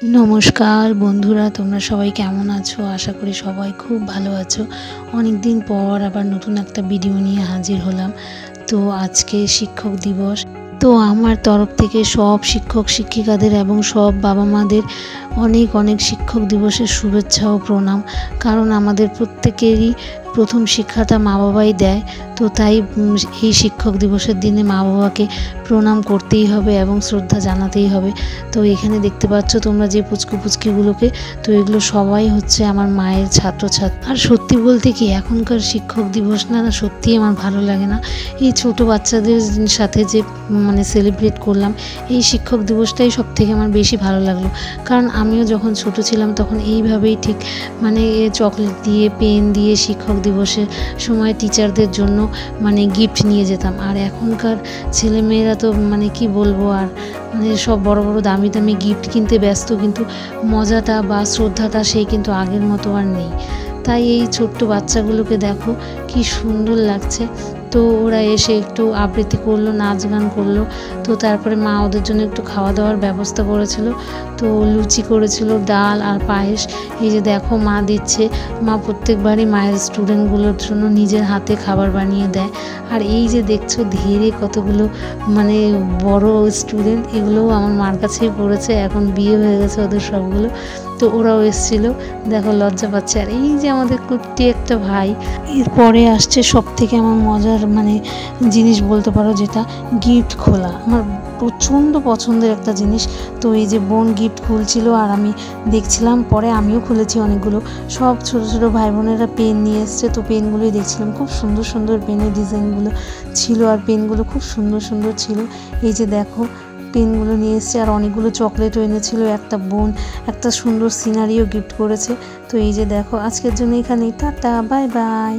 নমস্কার বন্ধুরা, তোমরা সবাই কেমন আছো? আশা করি সবাই খুব ভালো আছো। অনেক দিন পর আবার নতুন একটা ভিডিও নিয়ে হাজির হলাম। তো আজকে শিক্ষক দিবস। তো আমার তরফ থেকে সব শিক্ষক শিক্ষিকাদের এবং সব বাবা মাদের অনেক অনেক শিক্ষক দিবসের শুভেচ্ছা ও প্রণাম। কারণ আমাদের প্রত্যেকেরই প্রথম শিক্ষাটা মা বাবাই দেয়। তো তাই এই শিক্ষক দিবসের দিনে মা বাবাকে প্রণাম করতেই হবে এবং শ্রদ্ধা জানাতেই হবে। তো এখানে দেখতে পাচ্ছ তোমরা যে পুচকুগুলোকে, তো এগুলো সবাই হচ্ছে আমার মায়ের ছাত্রছাত্রী। আর সত্যি বলতে কি, এখনকার শিক্ষক দিবস না সত্যিই আমার ভালো লাগে না। এই ছোট বাচ্চাদের সাথে যে সেলিব্রেট করলাম, এই শিক্ষক দিবসটাই সব থেকে আমার বেশি ভালো লাগলো। কারণ আমিও যখন ছোট ছিলাম তখন এইভাবেই ঠিক চকলেট দিয়ে, পেন দিয়ে শিক্ষক দিবসের সময় টিচারদের জন্য গিফট নিয়ে যেতাম। আর এখনকার ছেলেমেয়েরা তো কি বলবো, আর সব বড় বড় দামি দামি গিফট কিনতে ব্যস্ত, কিন্তু মজাটা বা শ্রদ্ধাটা সেই কিন্তু আগের মতো আর নেই। তাই এই ছোট্ট বাচ্চাগুলোকে দেখো কি সুন্দর লাগছে। তো ওরা এসে একটু আবৃত্তি করলো, নাচ গান করলো। তো তারপরে মা ওদের জন্য একটু খাওয়া দাওয়ার ব্যবস্থা করেছিল। তো লুচি করেছিল, ডাল আর পায়েস। এই যে দেখো মা দিচ্ছে। মা প্রত্যেকবারই মায়ের স্টুডেন্টগুলোর জন্য নিজের হাতে খাবার বানিয়ে দেয়। আর এই যে দেখছো ধীরে কতগুলো বড় স্টুডেন্ট, এগুলোও আমার মার কাছেই পড়েছে। এখন বিয়ে হয়ে গেছে ওদের সবগুলো। তো ওরাও এসেছিলো, দেখো লজ্জা পাচ্ছে। আর এই যে আমাদের কুট্টি একটা ভাই। এরপরে আসছে সব থেকে আমার মজার জিনিস বলতে পারো, যেটা গিফট খোলা। আমার প্রচণ্ড পছন্দের একটা জিনিস। তো এই যে বোন গিফট খুলছিল আর আমি দেখছিলাম, পরে আমিও খুলেছি অনেকগুলো। সব ছোটো ছোটো ভাই বোনেরা পেন নিয়ে এসছে, তো পেনগুলোই দেখছিলাম। খুব সুন্দর সুন্দর পেনের ডিজাইনগুলো ছিল, আর পেনগুলো খুব সুন্দর সুন্দর ছিল। এই যে দেখো পেনগুলো নিয়ে এসছে, আর অনেকগুলো চকলেটও এনেছিল। একটা বোন একটা সুন্দর সিনারিও গিফট করেছে। তো এই যে দেখো, আজকের জন্য এখানেই, টাটা, বাই বাই।